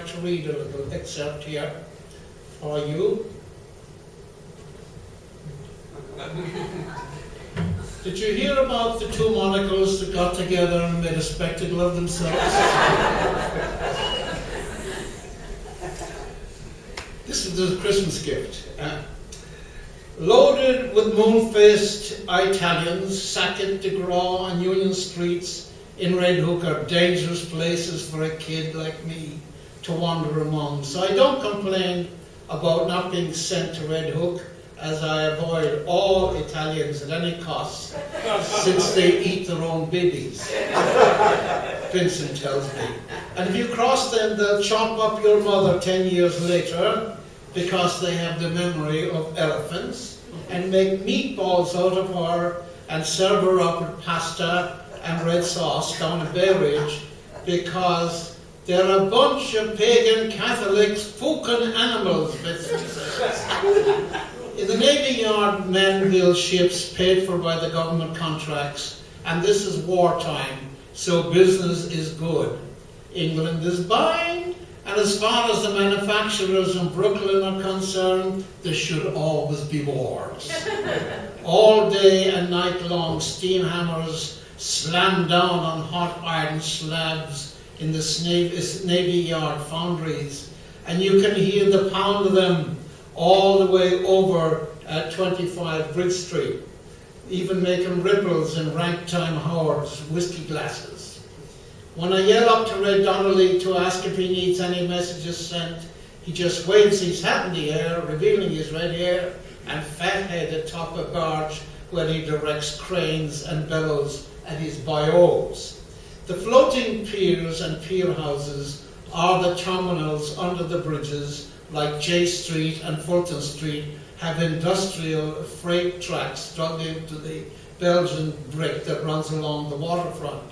like to read a little excerpt here for you. Did you hear about the two monocles that got together and made a spectacle of themselves? This is the Christmas gift. Loaded with moon-faced Italians, Sackett, De Gras and Union Streets in Red Hook are dangerous places for a kid like me to wander among. So I don't complain about not being sent to Red Hook, as I avoid all Italians at any cost, since they eat their own babies, Vincent tells me. And if you cross them, they'll chop up your mother 10 years later, because they have the memory of elephants, and make meatballs out of her and serve her up with pasta and red sauce down a Bay Ridge, because they're a bunch of pagan Catholics fucking animals, Vincent says. In the Navy Yard, men build ships paid for by the government contracts, and this is wartime, so business is good. England is buying, and as far as the manufacturers in Brooklyn are concerned, there should always be wars. All day and night long, steam hammers slam down on hot iron slabs in the Navy Yard foundries, and you can hear the pound of them all the way over at 25 Bridge Street, even making ripples in ragtime Howard's whiskey glasses. When I yell up to Red Donnelly to ask if he needs any messages sent, he just waves his hat in the air, revealing his red hair and fat head atop a barge where he directs cranes and bellows at his bios. The floating piers and pier houses are the terminals under the bridges, like J Street and Fulton Street, have industrial freight tracks dug into the Belgian brick that runs along the waterfront.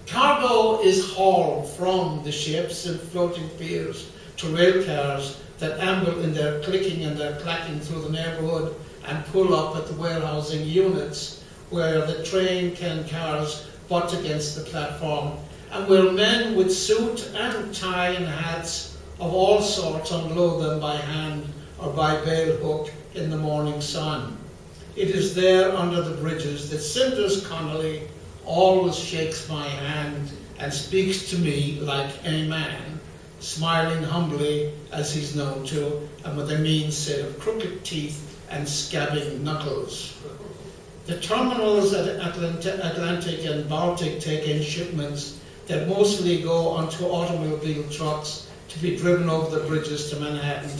Cargo is hauled from the ships and floating piers to rail cars that amble in their clicking and their clacking through the neighbourhood and pull up at the warehousing units where the train cars butt against the platform, and where men with suit and tie and hats of all sorts unload them by hand or by bale hook in the morning sun. It is there under the bridges that Cinders Connolly always shakes my hand and speaks to me like a man, smiling humbly as he's known to, and with a mean set of crooked teeth and scabbing knuckles. The terminals at Atlantic and Baltic take in shipments that mostly go onto automobile trucks to be driven over the bridges to Manhattan,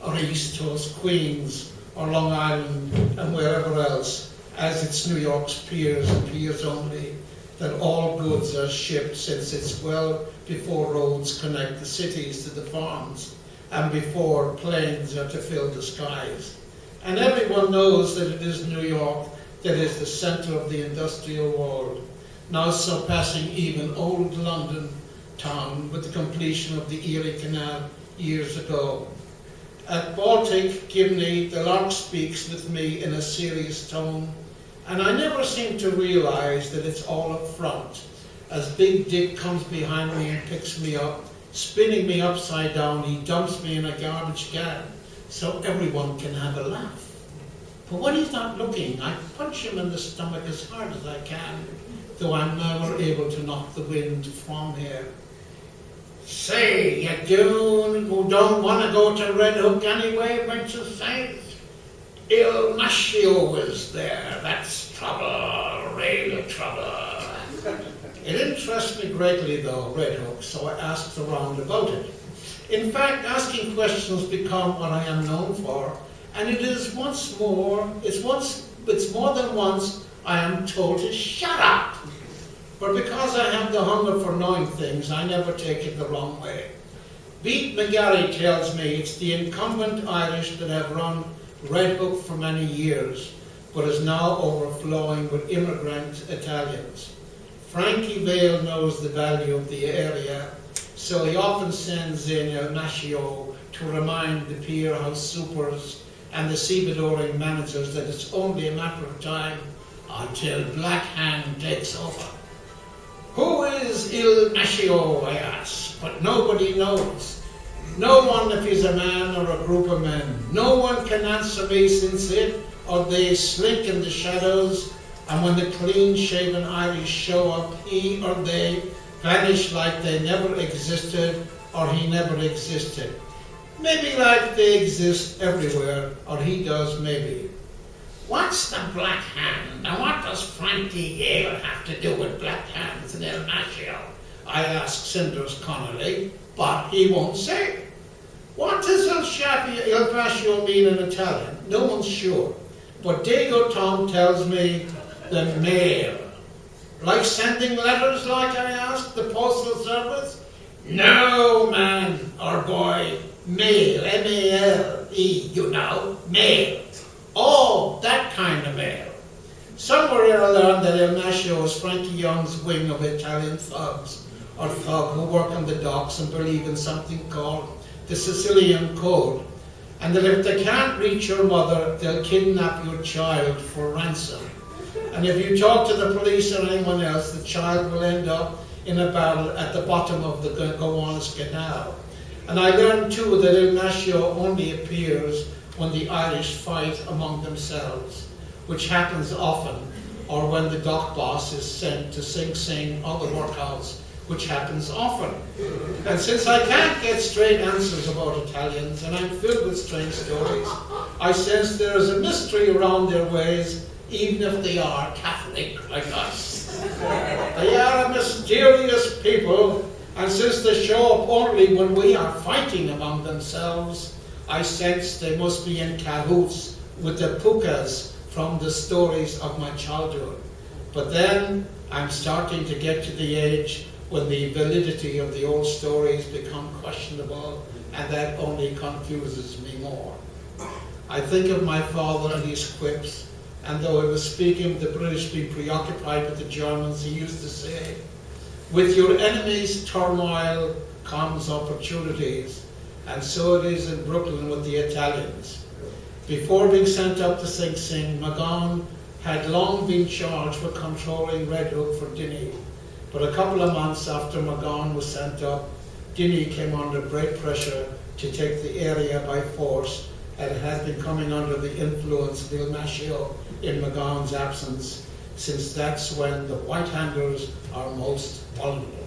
or East Coast, Queens, or Long Island, and wherever else, as it's New York's piers and piers only, that all goods are shipped, since it's well before roads connect the cities to the farms, and before planes are to fill the skies. And everyone knows that it is New York that is the center of the industrial world, now surpassing even old London town with the completion of the Erie Canal years ago. At Baltic, Gibney, the lark speaks with me in a serious tone, and I never seem to realize that it's all up front, as Big Dick comes behind me and picks me up, spinning me upside down. He dumps me in a garbage can, so everyone can have a laugh. But when he's not looking, I punch him in the stomach as hard as I can, though I'm never able to knock the wind from here. Say, you don't want to go to Red Hook anyway, Vincent says? Il Mascio is there. That's trouble, real trouble. It interests me greatly, though, Red Hook, so I asked around about it. In fact, asking questions become what I am known for, and it's more than once I am told to shut up. But because I have the hunger for knowing things, I never take it the wrong way. Beat McGarry tells me it's the incumbent Irish that have run Red Hook for many years, but is now overflowing with immigrant Italians. Frankie Vale knows the value of the area, so he often sends in El Nascio to remind the pier house supers and the stevedoring managers that it's only a matter of time until Black Hand takes over. Who is Il Nascio, I ask, but nobody knows. No one if he's a man or a group of men. No one can answer me since it or they slink in the shadows, and when the clean-shaven Irish show up, he or they vanish like they never existed or he never existed. Maybe like they exist everywhere, or he does maybe. What's the Black Hand, and what does Frankie Yale have to do with Black Hands and El Mascio? I asked Cinders Connolly, but he won't say. What does El Mascio mean in Italian? No one's sure. But Dago Tom tells me the mail. Like sending letters, like I asked, the postal service? No, man, or boy, mail, M-A-L-E, you know, mail. Oh, that kind of mail. Somewhere I learned that El Mascio is Frankie Young's wing of Italian thugs, or thug who work on the docks and believe in something called the Sicilian Code, and that if they can't reach your mother, they'll kidnap your child for ransom. And if you talk to the police or anyone else, the child will end up in a barrel at the bottom of the Gowanus Canal. And I learned too that El Mascio only appears when the Irish fight among themselves, which happens often, or when the dock boss is sent to Sing Sing or the workhouse, which happens often. And since I can't get straight answers about Italians, and I'm filled with strange stories, I sense there is a mystery around their ways, even if they are Catholic like us. They are a mysterious people, and since they show up only when we are fighting among themselves, I sense they must be in cahoots with the pukas from the stories of my childhood. But then I'm starting to get to the age when the validity of the old stories become questionable, and that only confuses me more. I think of my father and his quips, and though he was speaking of the British being preoccupied with the Germans, he used to say, with your enemies' turmoil comes opportunities, and so it is in Brooklyn with the Italians. Before being sent up to Sing Sing, Magon had long been charged with controlling Red Hook for Dinny. But a couple of months after Magon was sent up, Dinny came under great pressure to take the area by force, and it has been coming under the influence of El Mascio in Magon's absence, since that's when the White-Handers are most vulnerable.